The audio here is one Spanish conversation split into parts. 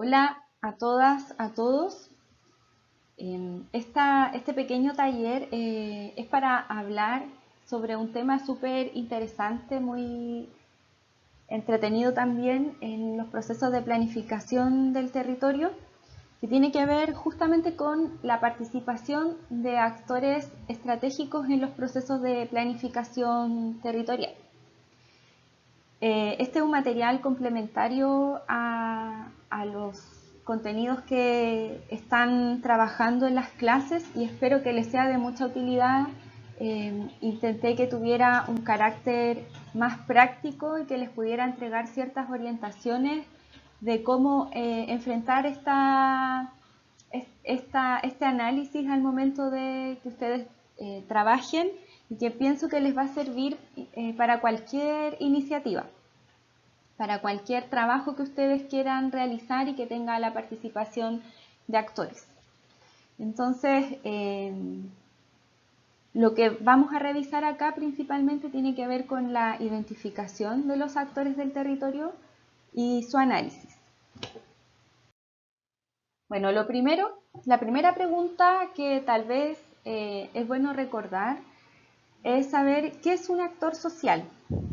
Hola a todas, a todos. Este pequeño taller es para hablar sobre un tema súper interesante, muy entretenido también en los procesos de planificación del territorio, que tiene que ver justamente con la participación de actores estratégicos en los procesos de planificación territorial. Este es un material complementario a los contenidos que están trabajando en las clases y espero que les sea de mucha utilidad. Intenté que tuviera un carácter más práctico y que les pudiera entregar ciertas orientaciones de cómo enfrentar este análisis al momento de que ustedes trabajen, y que pienso que les va a servir para cualquier iniciativa, para cualquier trabajo que ustedes quieran realizar y que tenga la participación de actores. Entonces, lo que vamos a revisar acá principalmente tiene que ver con la identificación de los actores del territorio y su análisis. Bueno, la primera pregunta que tal vez es bueno recordar es saber qué es un actor social,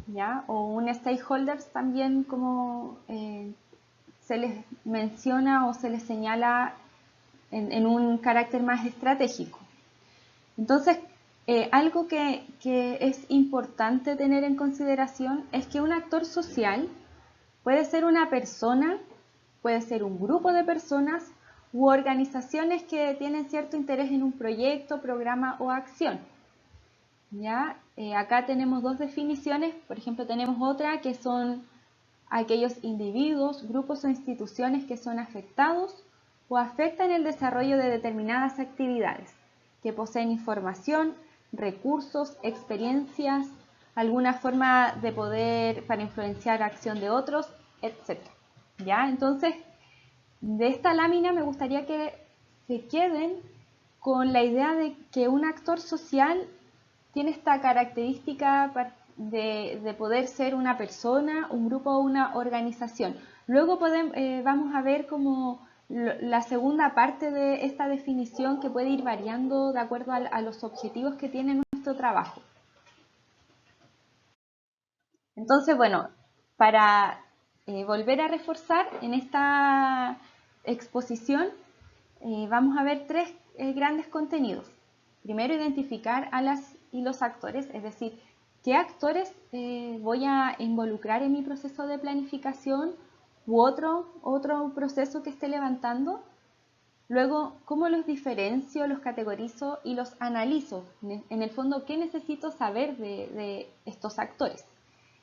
¿ya? O un stakeholder también, como se les menciona o se les señala en un carácter más estratégico. Entonces, algo que es importante tener en consideración es que un actor social puede ser una persona, puede ser un grupo de personas u organizaciones que tienen cierto interés en un proyecto, programa o acción. ¿Ya? Acá tenemos dos definiciones, por ejemplo tenemos otra que son aquellos individuos, grupos o instituciones que son afectados o afectan el desarrollo de determinadas actividades, que poseen información, recursos, experiencias, alguna forma de poder para influenciar la acción de otros, etc. ¿Ya? Entonces, de esta lámina me gustaría que se queden con la idea de que un actor social tiene esta característica de poder ser una persona, un grupo o una organización. Luego vamos a ver como la segunda parte de esta definición, que puede ir variando de acuerdo a los objetivos que tiene nuestro trabajo. Entonces, bueno, para volver a reforzar en esta exposición, vamos a ver tres grandes contenidos. Primero, identificar a las y los actores, es decir, qué actores voy a involucrar en mi proceso de planificación u otro proceso que esté levantando. Luego, cómo los diferencio, los categorizo y los analizo. En el fondo, ¿qué necesito saber de estos actores?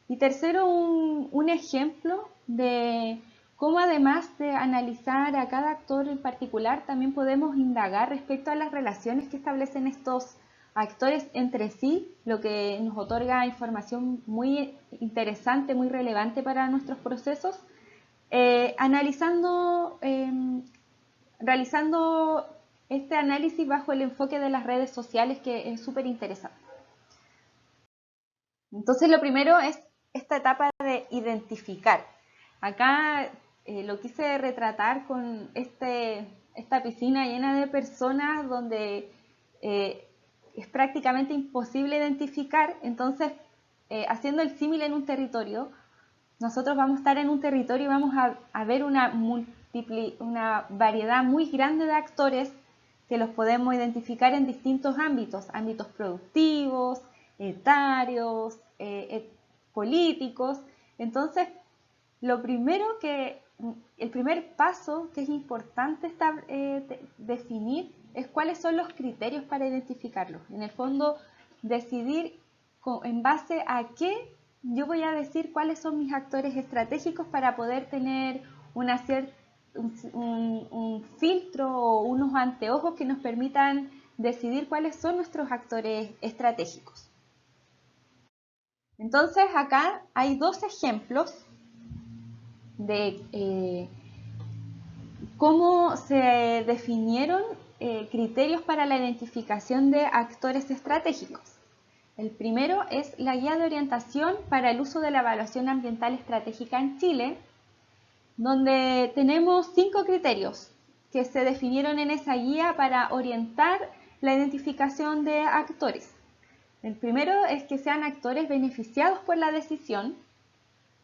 Y tercero, un ejemplo de cómo, además de analizar a cada actor en particular, también podemos indagar respecto a las relaciones que establecen estos actores entre sí, lo que nos otorga información muy interesante, muy relevante para nuestros procesos, realizando este análisis bajo el enfoque de las redes sociales, que es súper interesante. Entonces, lo primero es esta etapa de identificar. Acá lo quise retratar con esta piscina llena de personas donde es prácticamente imposible identificar. Entonces, haciendo el símil en un territorio, nosotros vamos a estar en un territorio y vamos a ver una variedad muy grande de actores que los podemos identificar en distintos ámbitos, ámbitos productivos, etarios, políticos. Entonces, el primer paso que es importante definir es cuáles son los criterios para identificarlos. En el fondo, decidir en base a qué yo voy a decir cuáles son mis actores estratégicos para poder tener un filtro o unos anteojos que nos permitan decidir cuáles son nuestros actores estratégicos. Entonces, acá hay dos ejemplos de cómo se definieron criterios para la identificación de actores estratégicos. El primero es la Guía de Orientación para el Uso de la Evaluación Ambiental Estratégica en Chile, donde tenemos 5 criterios que se definieron en esa guía para orientar la identificación de actores. El primero es que sean actores beneficiados por la decisión,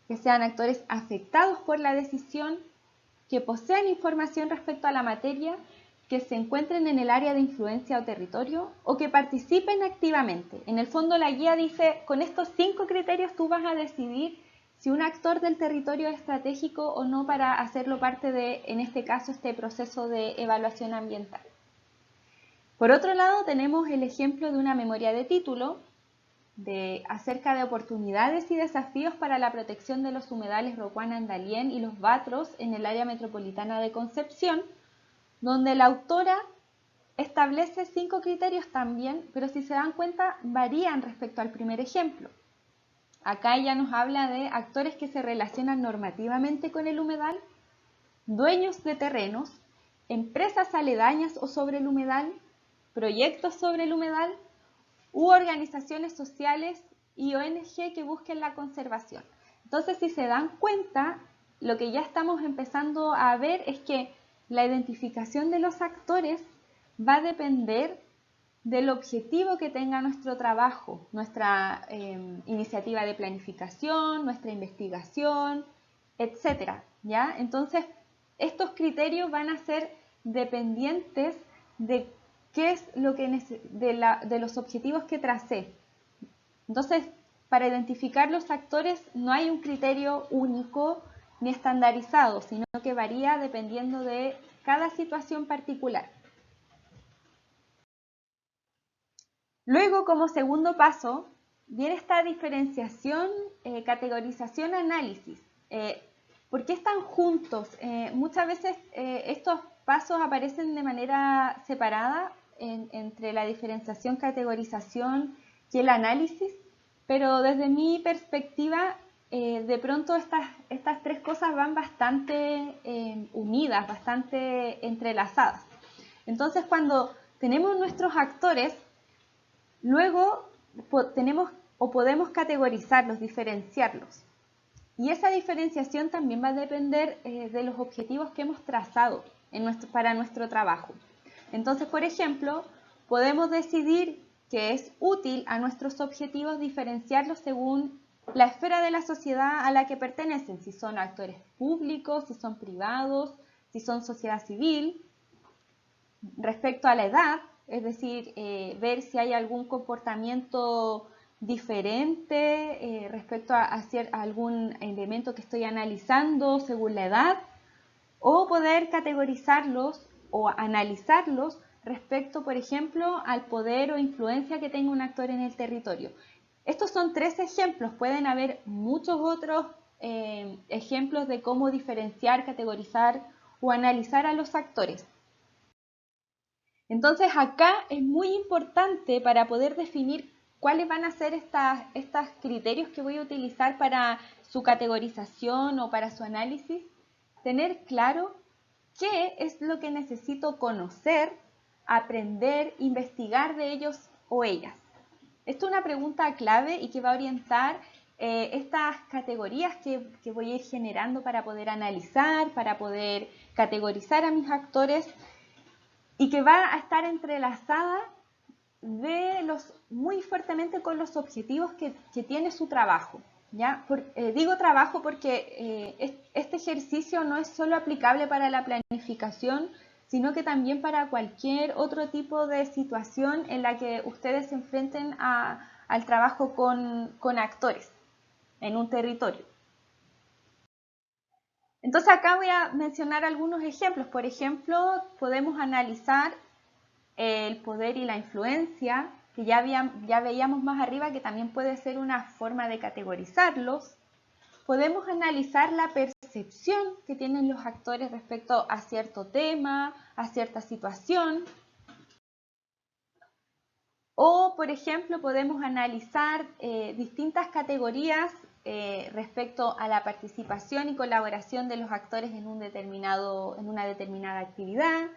que sean actores afectados por la decisión, que posean información respecto a la materia, que se encuentren en el área de influencia o territorio o que participen activamente. En el fondo la guía dice, con estos 5 criterios tú vas a decidir si un actor del territorio es estratégico o no para hacerlo parte de, en este caso, este proceso de evaluación ambiental. Por otro lado, tenemos el ejemplo de una memoria de título acerca de oportunidades y desafíos para la protección de los humedales Rocuán-Andalién y los Batros en el área metropolitana de Concepción, donde la autora establece 5 criterios también, pero si se dan cuenta varían respecto al primer ejemplo. Acá ella nos habla de actores que se relacionan normativamente con el humedal, dueños de terrenos, empresas aledañas o sobre el humedal, proyectos sobre el humedal u organizaciones sociales y ONG que busquen la conservación. Entonces, si se dan cuenta, lo que ya estamos empezando a ver es que la identificación de los actores va a depender del objetivo que tenga nuestro trabajo, nuestra iniciativa de planificación, nuestra investigación, etcétera, ¿ya? Entonces, estos criterios van a ser dependientes de qué es lo que de los objetivos que tracé. Entonces, para identificar los actores no hay un criterio único ni estandarizado, sino que varía dependiendo de cada situación particular. Luego, como segundo paso, viene esta diferenciación, categorización, análisis. ¿Por qué están juntos? Muchas veces estos pasos aparecen de manera separada entre la diferenciación, categorización y el análisis, pero desde mi perspectiva, de pronto estas 3 cosas van bastante unidas, bastante entrelazadas. Entonces, cuando tenemos nuestros actores, luego tenemos o podemos categorizarlos, diferenciarlos. Y esa diferenciación también va a depender de los objetivos que hemos trazado para nuestro trabajo. Entonces, por ejemplo, podemos decidir que es útil a nuestros objetivos diferenciarlos según la esfera de la sociedad a la que pertenecen, si son actores públicos, si son privados, si son sociedad civil. Respecto a la edad, es decir, ver si hay algún comportamiento diferente respecto a algún elemento que estoy analizando según la edad, o poder categorizarlos o analizarlos respecto, por ejemplo, al poder o influencia que tenga un actor en el territorio. Estos son 3 ejemplos, pueden haber muchos otros ejemplos de cómo diferenciar, categorizar o analizar a los actores. Entonces acá es muy importante para poder definir cuáles van a ser estos criterios que voy a utilizar para su categorización o para su análisis, tener claro qué es lo que necesito conocer, aprender, investigar de ellos o ellas. Esto es una pregunta clave y que va a orientar estas categorías que voy a ir generando para poder analizar, para poder categorizar a mis actores, y que va a estar entrelazada muy fuertemente con los objetivos que tiene su trabajo. ¿Ya? Digo trabajo porque este ejercicio no es solo aplicable para la planificación, sino que también para cualquier otro tipo de situación en la que ustedes se enfrenten al trabajo con actores en un territorio. Entonces acá voy a mencionar algunos ejemplos. Por ejemplo, podemos analizar el poder y la influencia, que ya veíamos más arriba que también puede ser una forma de categorizarlos. Podemos analizar la percepción que tienen los actores respecto a cierto tema, a cierta situación. O, por ejemplo, podemos analizar distintas categorías respecto a la participación y colaboración de los actores en una determinada actividad,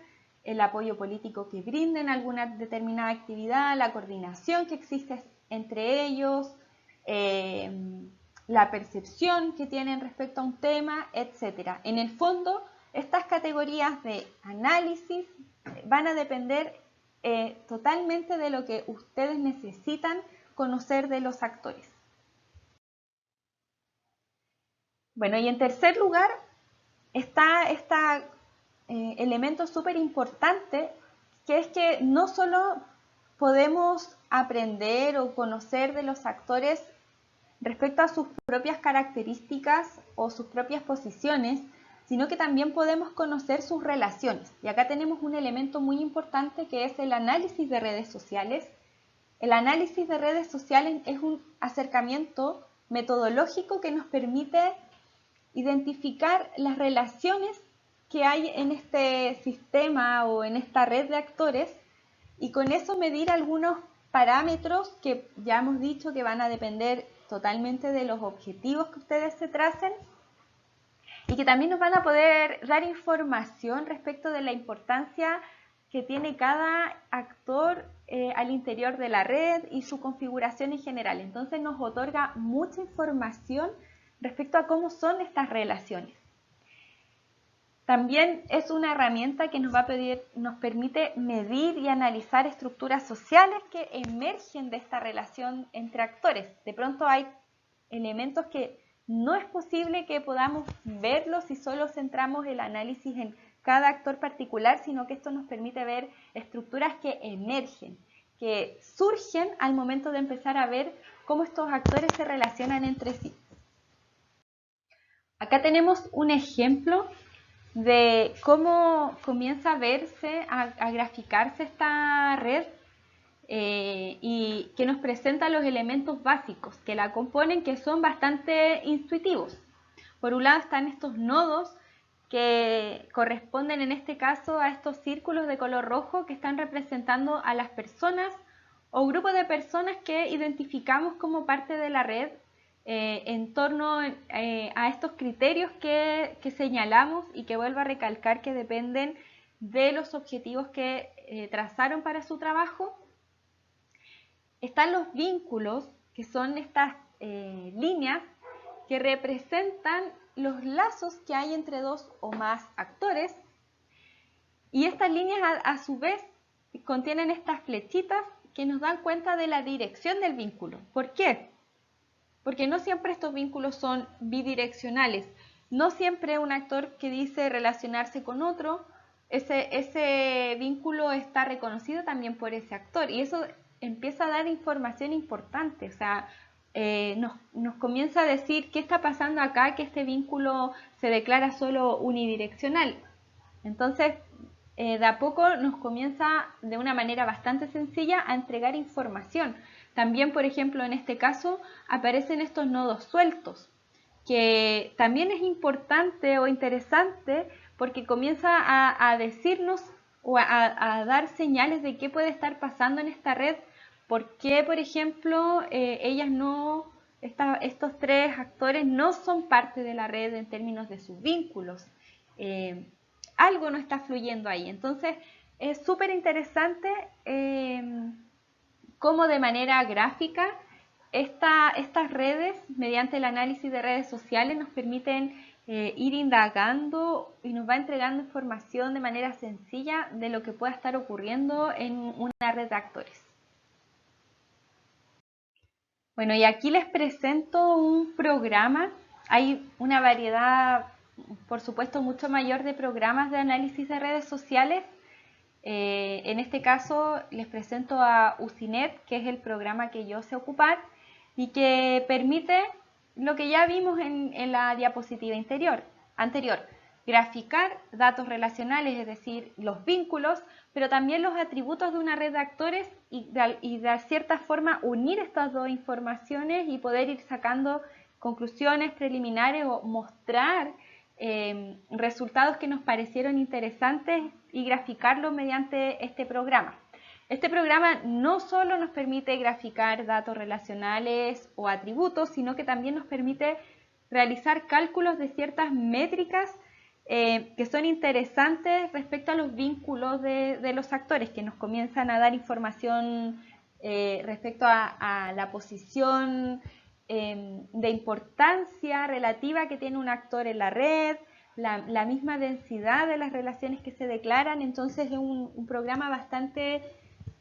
el apoyo político que brinden a alguna determinada actividad, la coordinación que existe entre ellos, la percepción que tienen respecto a un tema, etc. En el fondo, estas categorías de análisis van a depender totalmente de lo que ustedes necesitan conocer de los actores. Bueno, y en tercer lugar está este elemento súper importante, que es que no solo podemos aprender o conocer de los actores respecto a sus propias características o sus propias posiciones, sino que también podemos conocer sus relaciones. Y acá tenemos un elemento muy importante que es el análisis de redes sociales. El análisis de redes sociales es un acercamiento metodológico que nos permite identificar las relaciones que hay en este sistema o en esta red de actores y con eso medir algunos parámetros que ya hemos dicho que van a depender totalmente de los objetivos que ustedes se tracen y que también nos van a poder dar información respecto de la importancia que tiene cada actor al interior de la red y su configuración en general. Entonces nos otorga mucha información respecto a cómo son estas relaciones. También es una herramienta que nos permite medir y analizar estructuras sociales que emergen de esta relación entre actores. De pronto hay elementos que no es posible que podamos verlos si solo centramos el análisis en cada actor particular, sino que esto nos permite ver estructuras que emergen, que surgen al momento de empezar a ver cómo estos actores se relacionan entre sí. Acá tenemos un ejemplo de cómo comienza a verse, a graficarse esta red y que nos presenta los elementos básicos que la componen, que son bastante intuitivos. Por un lado están estos nodos que corresponden en este caso a estos círculos de color rojo que están representando a las personas o grupos de personas que identificamos como parte de la red en torno a estos criterios que señalamos y que vuelvo a recalcar que dependen de los objetivos que trazaron para su trabajo. Están los vínculos, que son estas líneas que representan los lazos que hay entre dos o más actores, y estas líneas a su vez contienen estas flechitas que nos dan cuenta de la dirección del vínculo. ¿Por qué? Porque no siempre estos vínculos son bidireccionales. No siempre un actor que dice relacionarse con otro, ese vínculo está reconocido también por ese actor. Y eso empieza a dar información importante. O sea, nos comienza a decir qué está pasando acá, que este vínculo se declara solo unidireccional. Entonces, de a poco nos comienza de una manera bastante sencilla a entregar información. También, por ejemplo, en este caso aparecen estos nodos sueltos, que también es importante o interesante porque comienza a decirnos o a dar señales de qué puede estar pasando en esta red, por qué, por ejemplo, estos tres actores no son parte de la red en términos de sus vínculos. Algo no está fluyendo ahí. Entonces, es súper interesante cómo de manera gráfica estas redes, mediante el análisis de redes sociales, nos permiten ir indagando y nos va entregando información de manera sencilla de lo que pueda estar ocurriendo en una red de actores. Bueno, y aquí les presento un programa. Hay una variedad, por supuesto, mucho mayor de programas de análisis de redes sociales. En este caso les presento a Usinet, que es el programa que yo sé ocupar y que permite lo que ya vimos en la diapositiva anterior, graficar datos relacionales, es decir, los vínculos, pero también los atributos de una red de actores y de cierta forma unir estas dos informaciones y poder ir sacando conclusiones preliminares o mostrar resultados que nos parecieron interesantes y graficarlos mediante este programa. Este programa no solo nos permite graficar datos relacionales o atributos, sino que también nos permite realizar cálculos de ciertas métricas que son interesantes respecto a los vínculos de los actores, que nos comienzan a dar información respecto a la posición de importancia relativa que tiene un actor en la red, la misma densidad de las relaciones que se declaran. Entonces es un programa bastante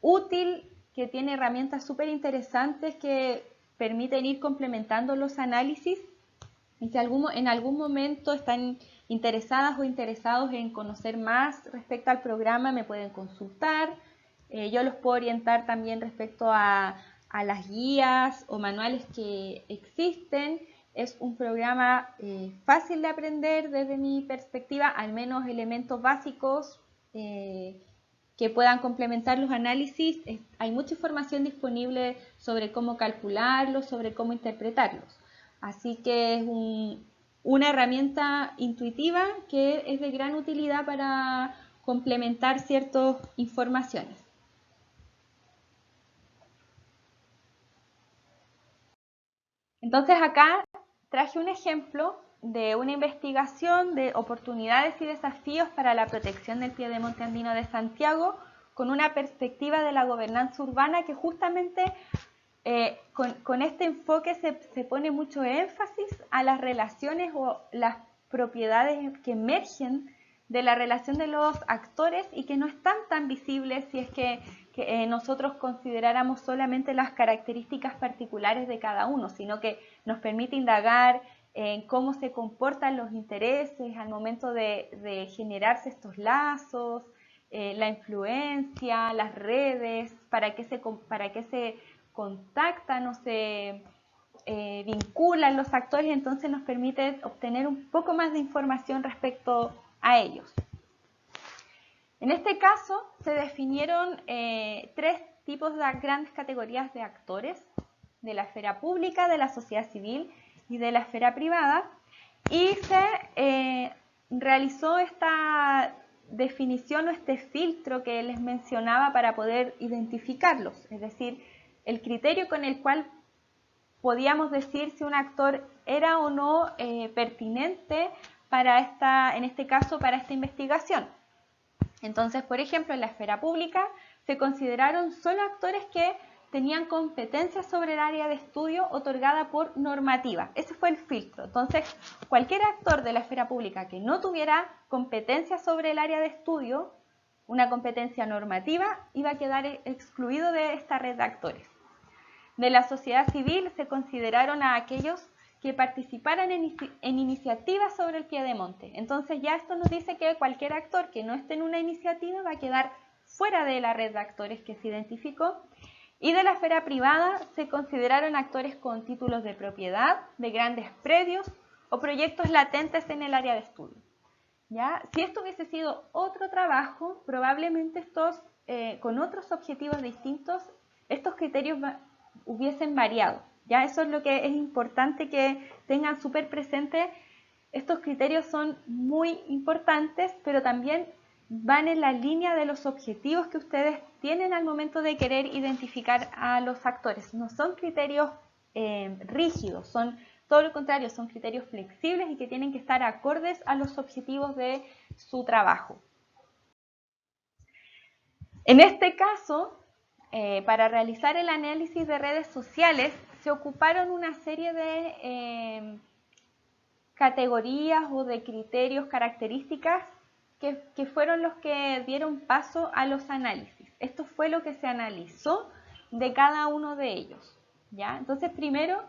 útil que tiene herramientas súper interesantes que permiten ir complementando los análisis. Y si en algún momento están interesadas o interesados en conocer más respecto al programa, me pueden consultar. Yo los puedo orientar también respecto a las guías o manuales que existen. Es un programa fácil de aprender desde mi perspectiva, al menos elementos básicos que puedan complementar los análisis. Hay mucha información disponible sobre cómo calcularlos, sobre cómo interpretarlos. Así que es una herramienta intuitiva que es de gran utilidad para complementar ciertas informaciones. Entonces acá traje un ejemplo de una investigación de oportunidades y desafíos para la protección del piedemonte andino de Santiago con una perspectiva de la gobernanza urbana que justamente con este enfoque se pone mucho énfasis a las relaciones o las propiedades que emergen de la relación de los actores y que no están tan visibles si es que nosotros consideráramos solamente las características particulares de cada uno, sino que nos permite indagar en cómo se comportan los intereses al momento de generarse estos lazos, la influencia, las redes, para qué se contactan o se vinculan los actores. Entonces nos permite obtener un poco más de información respecto a ellos. En este caso se definieron tres tipos de grandes categorías de actores: de la esfera pública, de la sociedad civil y de la esfera privada, y se realizó esta definición o este filtro que les mencionaba para poder identificarlos, es decir, el criterio con el cual podíamos decir si un actor era o no pertinente en este caso, para esta investigación. Entonces, por ejemplo, en la esfera pública se consideraron solo actores que tenían competencias sobre el área de estudio otorgada por normativa. Ese fue el filtro. Entonces, cualquier actor de la esfera pública que no tuviera competencias sobre el área de estudio, una competencia normativa, iba a quedar excluido de esta red de actores. De la sociedad civil se consideraron a aquellos que participaran en iniciativas sobre el piedemonte. Entonces ya esto nos dice que cualquier actor que no esté en una iniciativa va a quedar fuera de la red de actores que se identificó. Y de la esfera privada se consideraron actores con títulos de propiedad, de grandes predios o proyectos latentes en el área de estudio. ¿Ya? Si esto hubiese sido otro trabajo, probablemente con otros objetivos distintos, estos criterios hubiesen variado. ¿Ya? Eso es lo que es importante que tengan súper presente. Estos criterios son muy importantes, pero también van en la línea de los objetivos que ustedes tienen al momento de querer identificar a los actores. No son criterios rígidos, son todo lo contrario, son criterios flexibles y que tienen que estar acordes a los objetivos de su trabajo. En este caso, para realizar el análisis de redes sociales, se ocuparon una serie de categorías o de criterios, características que fueron los que dieron paso a los análisis. Esto fue lo que se analizó de cada uno de ellos, ¿ya? Entonces, primero,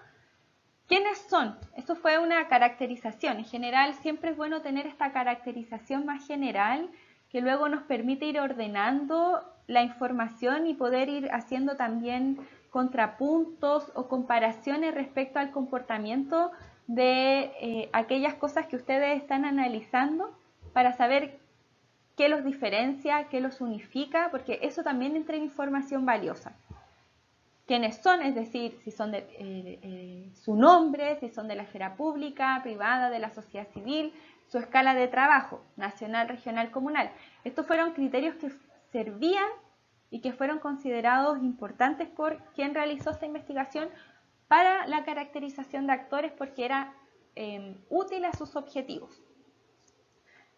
¿quiénes son? Esto fue una caracterización. En general, siempre es bueno tener esta caracterización más general que luego nos permite ir ordenando la información y poder ir haciendo también contrapuntos o comparaciones respecto al comportamiento de aquellas cosas que ustedes están analizando para saber qué los diferencia, qué los unifica, porque eso también entra en información valiosa. ¿Quiénes son? Es decir, si son su nombre, si son de la esfera pública, privada, de la sociedad civil, su escala de trabajo, nacional, regional, comunal. Estos fueron criterios que servían y que fueron considerados importantes por quien realizó esta investigación para la caracterización de actores, porque era útil a sus objetivos.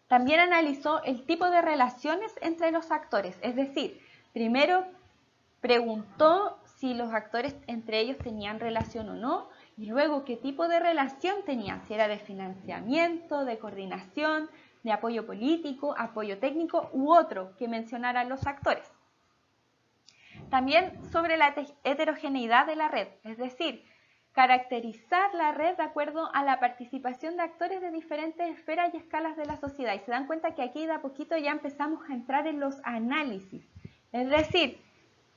También analizó el tipo de relaciones entre los actores, es decir, primero preguntó si los actores entre ellos tenían relación o no, Y luego, ¿qué tipo de relación tenían? Si era de financiamiento, de coordinación, de apoyo político, apoyo técnico u otro que mencionaran los actores. También sobre la heterogeneidad de la red, es decir, caracterizar la red de acuerdo a la participación de actores de diferentes esferas y escalas de la sociedad. Y se dan cuenta que aquí de a poquito ya empezamos a entrar en los análisis. Es decir,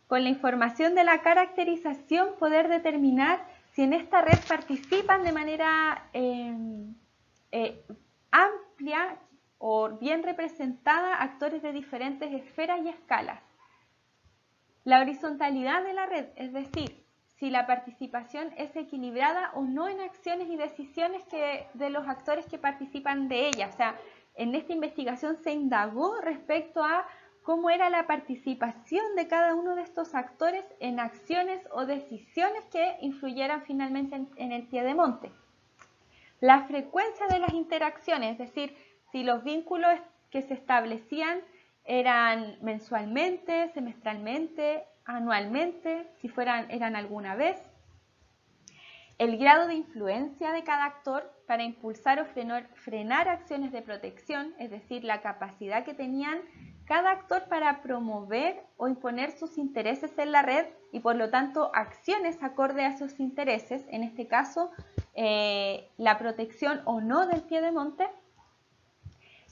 con la información de la caracterización poder determinar si en esta red participan de manera amplia o bien representada actores de diferentes esferas y escalas. La horizontalidad de la red, es decir, si la participación es equilibrada o no en acciones y decisiones de los actores que participan de ella. O sea, en esta investigación se indagó respecto a cómo era la participación de cada uno de estos actores en acciones o decisiones que influyeran finalmente en el piedemonte. La frecuencia de las interacciones, es decir, si los vínculos que se establecían eran mensualmente, semestralmente, anualmente, si eran alguna vez. El grado de influencia de cada actor para impulsar o frenar acciones de protección, es decir, la capacidad que tenían cada actor para promover o imponer sus intereses en la red y por lo tanto acciones acorde a sus intereses, en este caso la protección o no del piedemonte,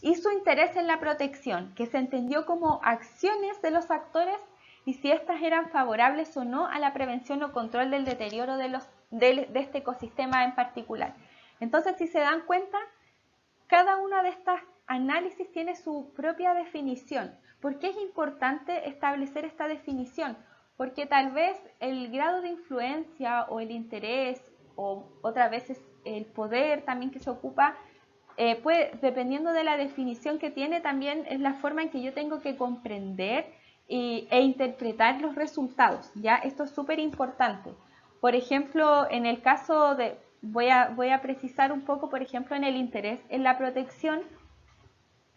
y su interés en la protección, que se entendió como acciones de los actores y si éstas eran favorables o no a la prevención o control del deterioro de este ecosistema en particular. Entonces, si se dan cuenta, cada uno de estos análisis tiene su propia definición. ¿Por qué es importante establecer esta definición? Porque tal vez el grado de influencia o el interés o otras veces el poder también que se ocupa, dependiendo de la definición que tiene, también es la forma en que yo tengo que comprender e interpretar los resultados. ¿Ya? Esto es súper importante. Por ejemplo, en el caso de, voy a precisar un poco, por ejemplo, en el interés en la protección,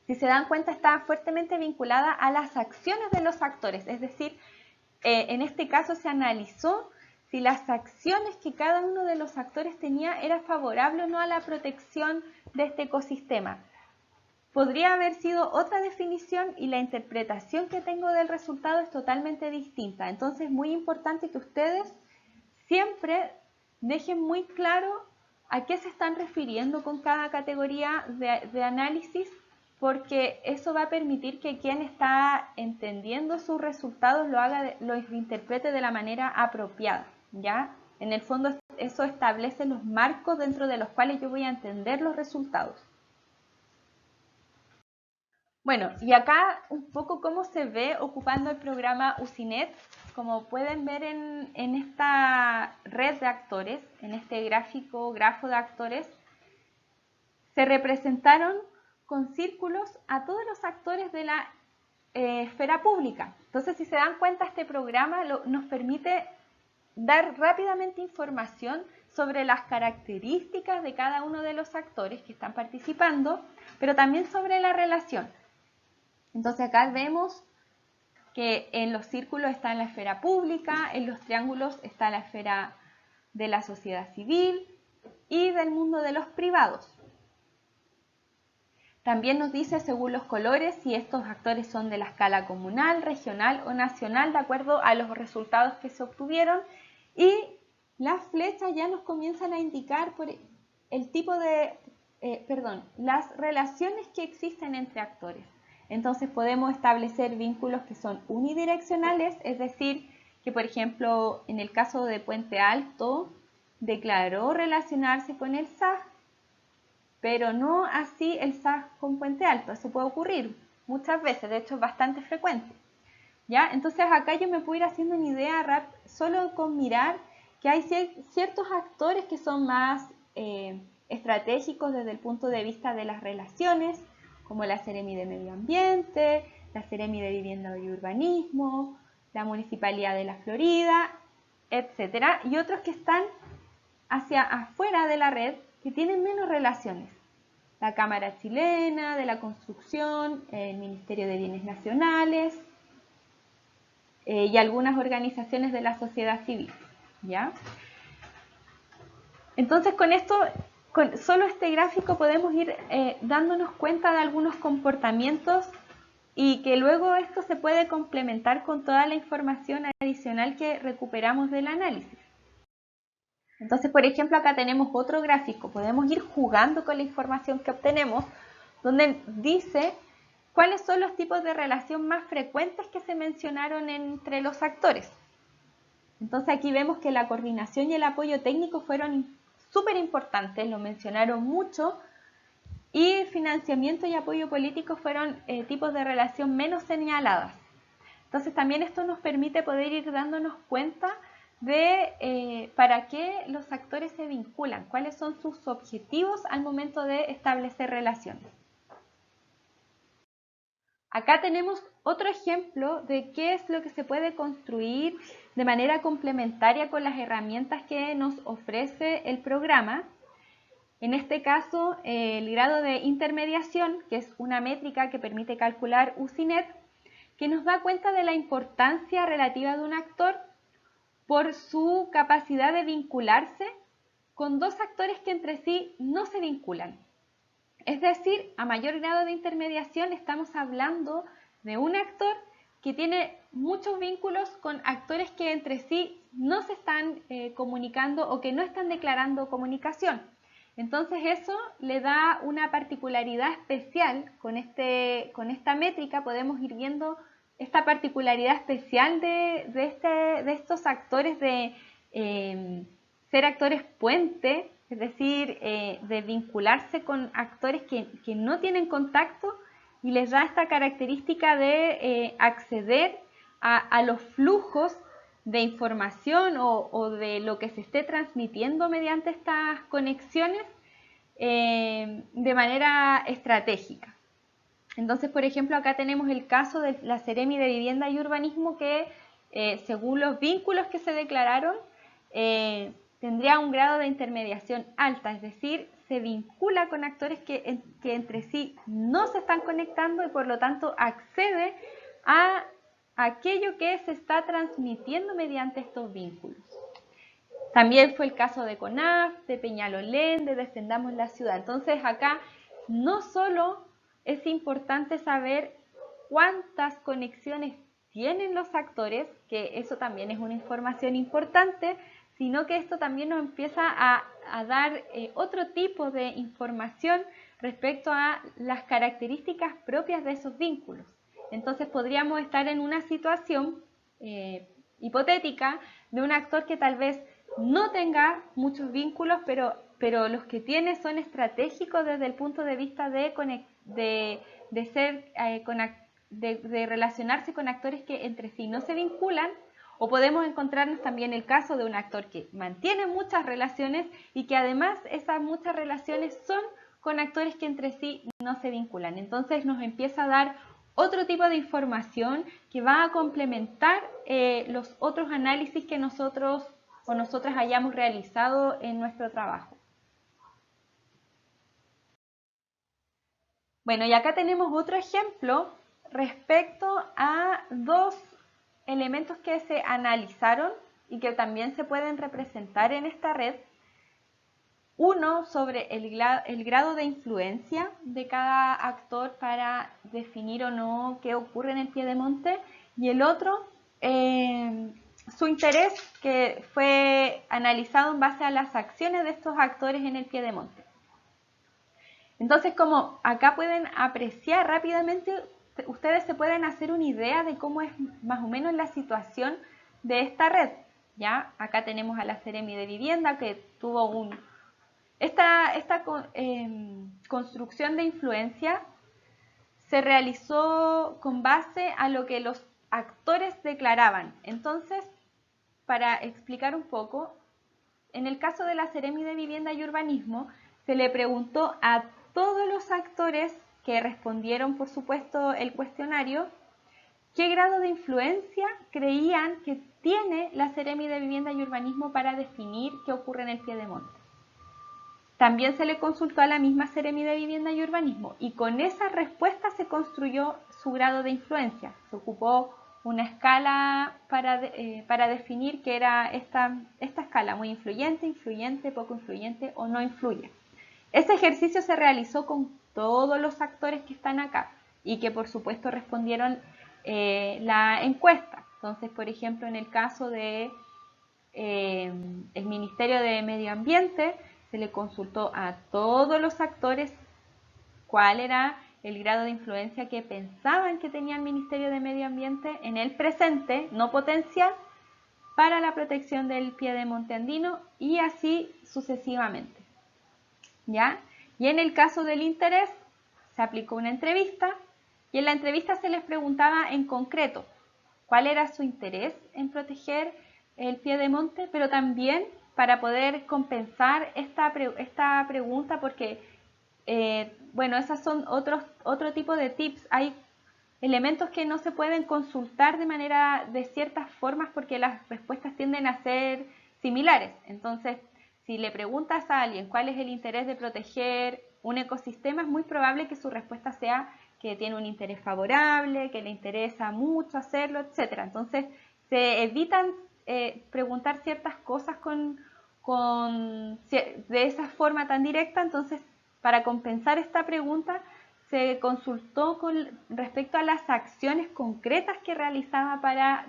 si se dan cuenta está fuertemente vinculada a las acciones de los actores, es decir, en este caso se analizó si las acciones que cada uno de los actores tenía era favorable o no a la protección de este ecosistema. Podría haber sido otra definición y la interpretación que tengo del resultado es totalmente distinta. Entonces es muy importante que ustedes siempre dejen muy claro a qué se están refiriendo con cada categoría de análisis, porque eso va a permitir que quien está entendiendo sus resultados lo interprete de la manera apropiada, ¿ya? En el fondo eso establece los marcos dentro de los cuales yo voy a entender los resultados. Bueno, y acá un poco cómo se ve ocupando el programa UCINET. Como pueden ver en esta red de actores, en este grafo de actores, se representaron con círculos a todos los actores de la esfera pública. Entonces, si se dan cuenta, este programa nos permite dar rápidamente información sobre las características de cada uno de los actores que están participando, pero también sobre la relación. Entonces acá vemos que en los círculos está la esfera pública, en los triángulos está la esfera de la sociedad civil y del mundo de los privados. También nos dice según los colores si estos actores son de la escala comunal, regional o nacional de acuerdo a los resultados que se obtuvieron, y las flechas ya nos comienzan a indicar por el tipo de, las relaciones que existen entre actores. Entonces podemos establecer vínculos que son unidireccionales, es decir, que por ejemplo en el caso de Puente Alto declaró relacionarse con el SAS, pero no así el SAS con Puente Alto. Eso puede ocurrir muchas veces, de hecho es bastante frecuente. ¿Ya? Entonces acá yo me puedo ir haciendo una idea solo con mirar que hay ciertos actores que son más estratégicos desde el punto de vista de las relaciones, como la Seremi de Medio Ambiente, la Seremi de Vivienda y Urbanismo, la Municipalidad de la Florida, etc. Y otros que están hacia afuera de la red, que tienen menos relaciones. La Cámara Chilena de la Construcción, el Ministerio de Bienes Nacionales y algunas organizaciones de la sociedad civil, ¿ya? Entonces con esto, con solo este gráfico podemos ir dándonos cuenta de algunos comportamientos y que luego esto se puede complementar con toda la información adicional que recuperamos del análisis. Entonces, por ejemplo, acá tenemos otro gráfico. Podemos ir jugando con la información que obtenemos, donde dice cuáles son los tipos de relación más frecuentes que se mencionaron entre los actores. Entonces aquí vemos que la coordinación y el apoyo técnico fueron súper importantes, lo mencionaron mucho, y financiamiento y apoyo político fueron tipos de relación menos señaladas. Entonces también esto nos permite poder ir dándonos cuenta de para qué los actores se vinculan, cuáles son sus objetivos al momento de establecer relaciones. Acá tenemos otro ejemplo de qué es lo que se puede construir de manera complementaria con las herramientas que nos ofrece el programa. En este caso, el grado de intermediación, que es una métrica que permite calcular UCINET, que nos da cuenta de la importancia relativa de un actor por su capacidad de vincularse con dos actores que entre sí no se vinculan. Es decir, a mayor grado de intermediación estamos hablando de un actor que tiene muchos vínculos con actores que entre sí no se están comunicando o que no están declarando comunicación. Entonces eso le da una particularidad especial con esta métrica. Podemos ir viendo esta particularidad especial de estos actores de ser actores puente, es decir, de vincularse con actores que no tienen contacto, y les da esta característica de acceder a los flujos de información o de lo que se esté transmitiendo mediante estas conexiones de manera estratégica. Entonces, por ejemplo, acá tenemos el caso de la Seremi de Vivienda y Urbanismo que, según los vínculos que se declararon, tendría un grado de intermediación alta, es decir, se vincula con actores que entre sí no se están conectando y por lo tanto accede a aquello que se está transmitiendo mediante estos vínculos. También fue el caso de CONAF, de Peñalolén, de Defendamos la Ciudad. Entonces acá no solo es importante saber cuántas conexiones tienen los actores, que eso también es una información importante, sino que esto también nos empieza a dar otro tipo de información respecto a las características propias de esos vínculos. Entonces podríamos estar en una situación hipotética de un actor que tal vez no tenga muchos vínculos, pero los que tiene son estratégicos desde el punto de vista de relacionarse con actores que entre sí no se vinculan. O podemos encontrarnos también el caso de un actor que mantiene muchas relaciones y que además esas muchas relaciones son con actores que entre sí no se vinculan. Entonces nos empieza a dar otro tipo de información que va a complementar los otros análisis que nosotros o nosotras hayamos realizado en nuestro trabajo. Bueno, y acá tenemos otro ejemplo respecto a dos elementos que se analizaron y que también se pueden representar en esta red. Uno sobre el grado de influencia de cada actor para definir o no qué ocurre en el piedemonte, y el otro, su interés, que fue analizado en base a las acciones de estos actores en el piedemonte. Entonces, como acá pueden apreciar rápidamente, ustedes se pueden hacer una idea de cómo es más o menos la situación de esta red. ¿Ya? Acá tenemos a la Seremi de Vivienda, que tuvo esta construcción de influencia se realizó con base a lo que los actores declaraban. Entonces, para explicar un poco, en el caso de la Seremi de Vivienda y Urbanismo, se le preguntó a todos los actores que respondieron, por supuesto, el cuestionario, qué grado de influencia creían que tiene la Seremi de Vivienda y Urbanismo para definir qué ocurre en el piedemonte. También se le consultó a la misma Seremi de Vivienda y Urbanismo y con esa respuesta se construyó su grado de influencia. Se ocupó una escala para definir que era esta escala, muy influyente, influyente, poco influyente o no influye. Ese ejercicio se realizó con todos los actores que están acá y que por supuesto respondieron la encuesta. Entonces, por ejemplo, en el caso de el Ministerio de Medio Ambiente, se le consultó a todos los actores cuál era el grado de influencia que pensaban que tenía el Ministerio de Medio Ambiente en el presente, no potencial, para la protección del piedemonte andino y así sucesivamente. ¿Ya? Y en el caso del interés, se aplicó una entrevista y en la entrevista se les preguntaba en concreto cuál era su interés en proteger el piedemonte, pero también para poder compensar esta pregunta, porque bueno, esas son otro tipo de tips. Hay elementos que no se pueden consultar de ciertas formas porque las respuestas tienden a ser similares. Entonces, si le preguntas a alguien cuál es el interés de proteger un ecosistema, es muy probable que su respuesta sea que tiene un interés favorable, que le interesa mucho hacerlo, etc. Entonces, se evitan preguntar ciertas cosas de esa forma tan directa. Entonces, para compensar esta pregunta, se consultó con respecto a las acciones concretas que realizaba para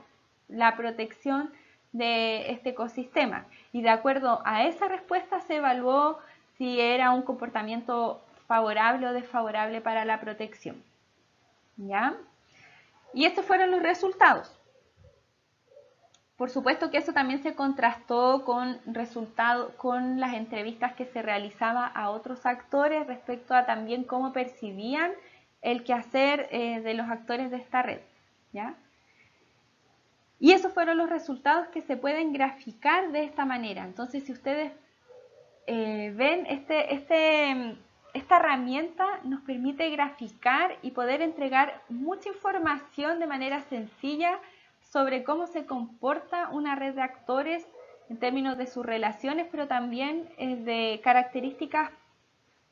la protección de este ecosistema. Y de acuerdo a esa respuesta se evaluó si era un comportamiento favorable o desfavorable para la protección. ¿Ya? Y estos fueron los resultados. Por supuesto que eso también se contrastó con las entrevistas que se realizaba a otros actores respecto a también cómo percibían el quehacer de los actores de esta red. ¿Ya? Y esos fueron los resultados que se pueden graficar de esta manera. Entonces, si ustedes ven, esta herramienta nos permite graficar y poder entregar mucha información de manera sencilla sobre cómo se comporta una red de actores en términos de sus relaciones, pero también de características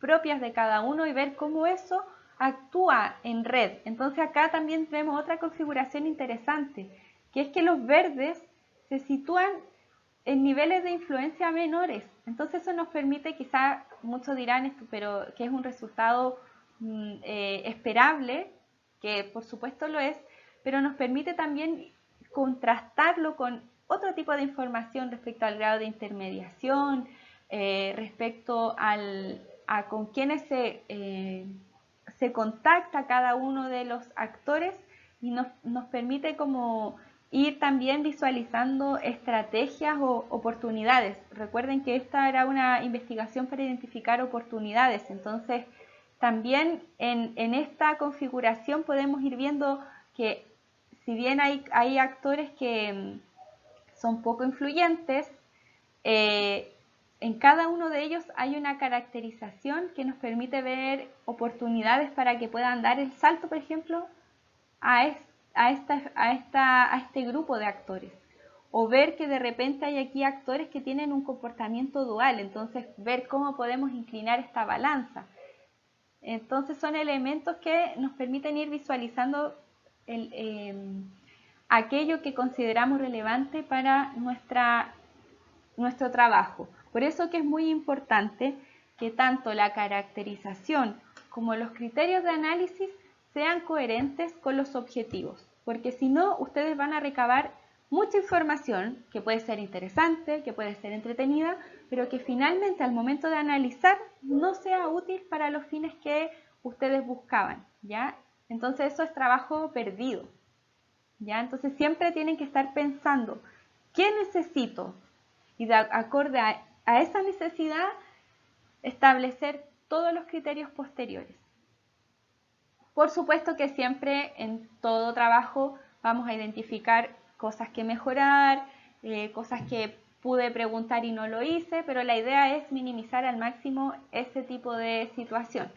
propias de cada uno y ver cómo eso actúa en red. Entonces acá también vemos otra configuración interesante, que es que los verdes se sitúan en niveles de influencia menores. Entonces eso nos permite, quizá muchos dirán esto, pero que es un resultado esperable, que por supuesto lo es, pero nos permite también contrastarlo con otro tipo de información respecto al grado de intermediación, respecto a con quienes se contacta cada uno de los actores y nos permite como ir también visualizando estrategias o oportunidades. Recuerden que esta era una investigación para identificar oportunidades, entonces también en esta configuración podemos ir viendo que si bien hay actores que son poco influyentes, en cada uno de ellos hay una caracterización que nos permite ver oportunidades para que puedan dar el salto, por ejemplo, a este grupo de actores. O ver que de repente hay aquí actores que tienen un comportamiento dual, entonces ver cómo podemos inclinar esta balanza. Entonces son elementos que nos permiten ir visualizando aquello que consideramos relevante para nuestro trabajo. Por eso que es muy importante que tanto la caracterización como los criterios de análisis sean coherentes con los objetivos, porque si no, ustedes van a recabar mucha información que puede ser interesante, que puede ser entretenida, pero que finalmente al momento de analizar no sea útil para los fines que ustedes buscaban, ¿ya? Entonces eso es trabajo perdido, ¿ya? Entonces siempre tienen que estar pensando, ¿qué necesito? Y de acorde a esa necesidad, establecer todos los criterios posteriores. Por supuesto que siempre en todo trabajo vamos a identificar cosas que mejorar, cosas que pude preguntar y no lo hice, pero la idea es minimizar al máximo ese tipo de situación,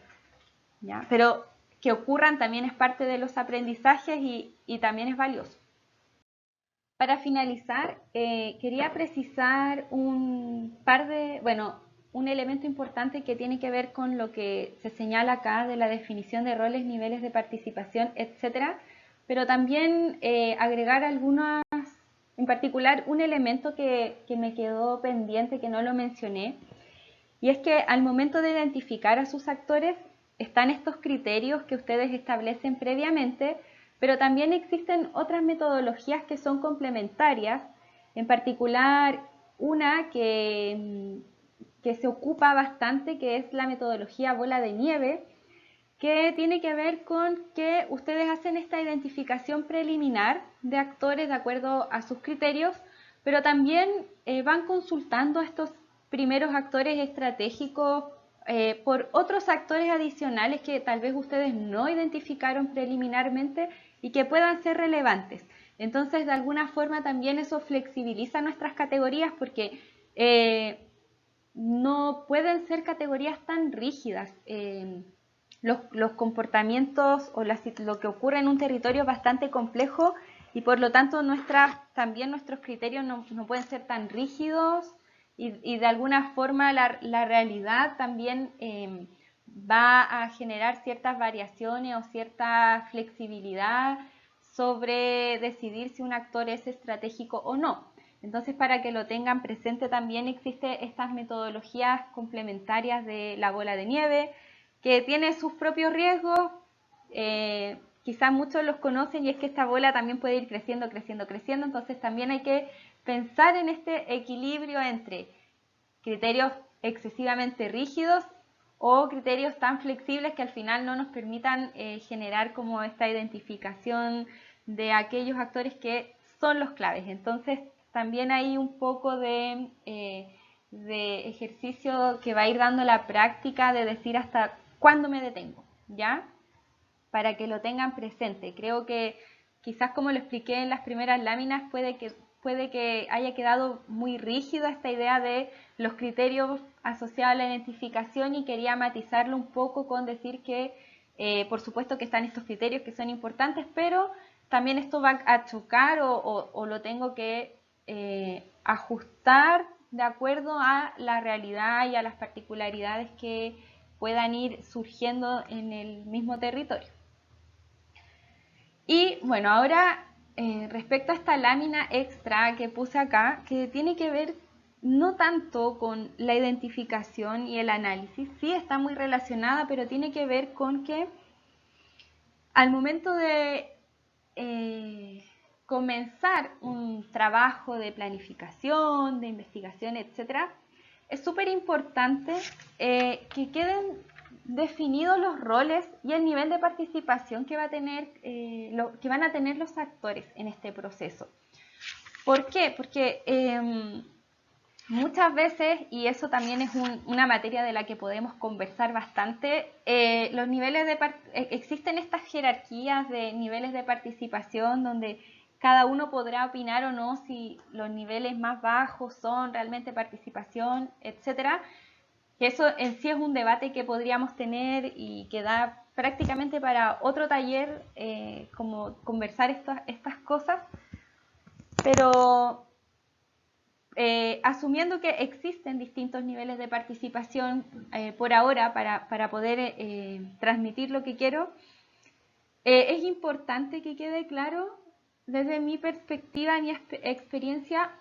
¿ya? Pero que ocurran también es parte de los aprendizajes y también es valioso. Para finalizar, quería precisar un elemento importante que tiene que ver con lo que se señala acá de la definición de roles, niveles de participación, etc. pero también agregar algunas, en particular un elemento que me quedó pendiente, que no lo mencioné, y es que al momento de identificar a sus actores están estos criterios que ustedes establecen previamente, pero también existen otras metodologías que son complementarias, en particular una que se ocupa bastante, que es la metodología bola de nieve, que tiene que ver con que ustedes hacen esta identificación preliminar de actores de acuerdo a sus criterios, pero también van consultando a estos primeros actores estratégicos por otros actores adicionales que tal vez ustedes no identificaron preliminarmente y que puedan ser relevantes. Entonces, de alguna forma también eso flexibiliza nuestras categorías porque no pueden ser categorías tan rígidas. Los comportamientos o lo que ocurre en un territorio es bastante complejo y por lo tanto también nuestros criterios no pueden ser tan rígidos y de alguna forma la realidad también va a generar ciertas variaciones o cierta flexibilidad sobre decidir si un actor es estratégico o no. Entonces, para que lo tengan presente, también existen estas metodologías complementarias de la bola de nieve, que tiene sus propios riesgos. Quizás muchos los conocen y es que esta bola también puede ir creciendo, creciendo, creciendo. Entonces, también hay que pensar en este equilibrio entre criterios excesivamente rígidos o criterios tan flexibles que al final no nos permitan generar como esta identificación de aquellos actores que son los claves. Entonces, también hay un poco de ejercicio que va a ir dando la práctica de decir hasta cuándo me detengo, ¿ya? Para que lo tengan presente. Creo que quizás como lo expliqué en las primeras láminas, puede que haya quedado muy rígida esta idea de los criterios asociados a la identificación y quería matizarlo un poco con decir que por supuesto que están estos criterios que son importantes, pero también esto va a chocar o lo tengo que ajustar de acuerdo a la realidad y a las particularidades que puedan ir surgiendo en el mismo territorio. Y bueno, ahora respecto a esta lámina extra que puse acá, que tiene que ver no tanto con la identificación y el análisis, sí está muy relacionada, pero tiene que ver con que al momento de comenzar un trabajo de planificación, de investigación, etc., es súper importante que queden definidos los roles y el nivel de participación que van a tener los actores en este proceso. ¿Por qué? Porque muchas veces, y eso también es una materia de la que podemos conversar bastante, existen estas jerarquías de niveles de participación donde cada uno podrá opinar o no si los niveles más bajos son realmente participación, etcétera. Que eso en sí es un debate que podríamos tener y que da prácticamente para otro taller, como conversar estas cosas, pero asumiendo que existen distintos niveles de participación por ahora para poder transmitir lo que quiero, es importante que quede claro desde mi perspectiva, mi experiencia,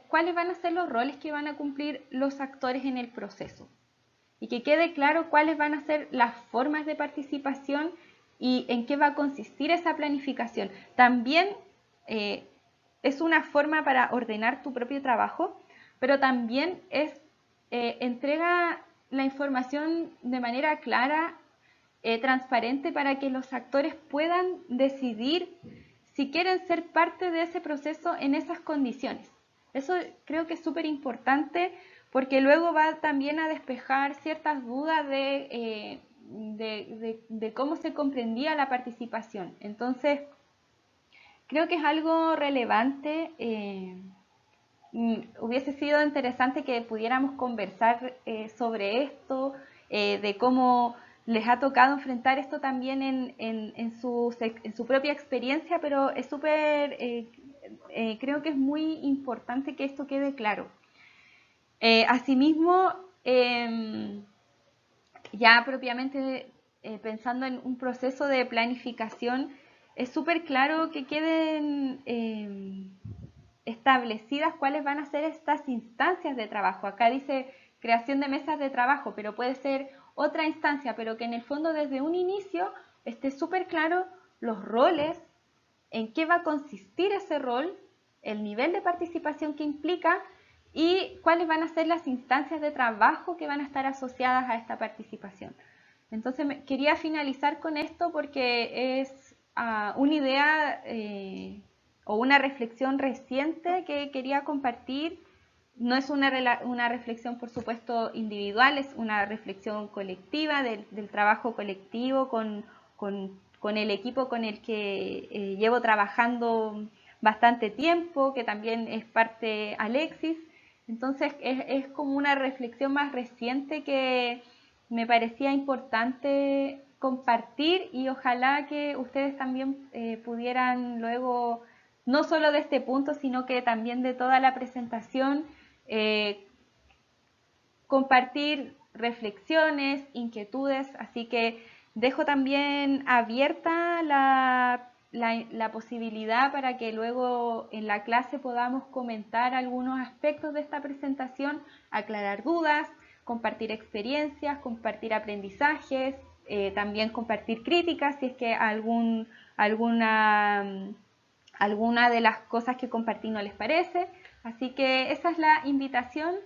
cuáles van a ser los roles que van a cumplir los actores en el proceso y que quede claro cuáles van a ser las formas de participación y en qué va a consistir esa planificación. También es una forma para ordenar tu propio trabajo, pero también entrega la información de manera clara, transparente, para que los actores puedan decidir si quieren ser parte de ese proceso en esas condiciones. Eso creo que es súper importante porque luego va también a despejar ciertas dudas de cómo se comprendía la participación. Entonces, creo que es algo relevante. Hubiese sido interesante que pudiéramos conversar sobre esto, de cómo les ha tocado enfrentar esto también en su propia experiencia, pero es súper, creo que es muy importante que esto quede claro. Asimismo, ya propiamente pensando en un proceso de planificación, es súper claro que queden establecidas cuáles van a ser estas instancias de trabajo. Acá dice creación de mesas de trabajo, pero puede ser otra instancia, pero que en el fondo desde un inicio esté súper claro los roles, en qué va a consistir ese rol, el nivel de participación que implica y cuáles van a ser las instancias de trabajo que van a estar asociadas a esta participación. Entonces quería finalizar con esto porque es una idea o una reflexión reciente que quería compartir. No es una reflexión, por supuesto, individual, es una reflexión colectiva del trabajo colectivo con el equipo con el que llevo trabajando bastante tiempo, que también es parte Alexis. Entonces es como una reflexión más reciente que me parecía importante compartir y ojalá que ustedes también pudieran luego, no solo de este punto, sino que también de toda la presentación, eh, compartir reflexiones, inquietudes, así que dejo también abierta la posibilidad para que luego en la clase podamos comentar algunos aspectos de esta presentación, aclarar dudas, compartir experiencias, compartir aprendizajes, también compartir críticas si es que alguna de las cosas que compartí no les parece. Así que esa es la invitación.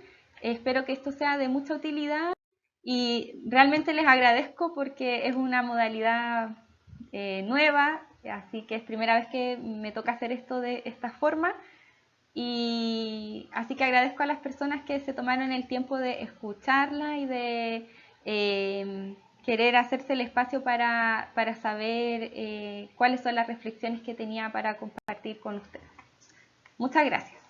Espero que esto sea de mucha utilidad y realmente les agradezco porque es una modalidad nueva, así que es primera vez que me toca hacer esto de esta forma. Y así que agradezco a las personas que se tomaron el tiempo de escucharla y de querer hacerse el espacio para saber cuáles son las reflexiones que tenía para compartir con ustedes. Muchas gracias.